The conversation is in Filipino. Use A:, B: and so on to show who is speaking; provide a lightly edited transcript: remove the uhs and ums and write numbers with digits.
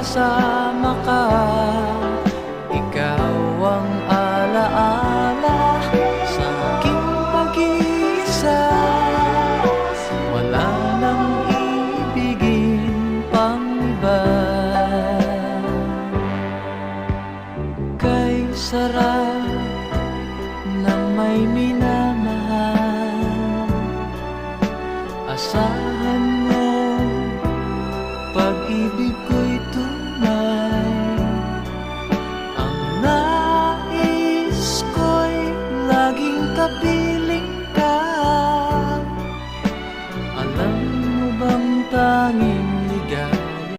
A: kasama ka. Ikaw ang alaala sa aking pag-iisa. Wala nang ibigin pang iba. Kay sarap ng may minamahal, asahan mo pag-ibig ko'y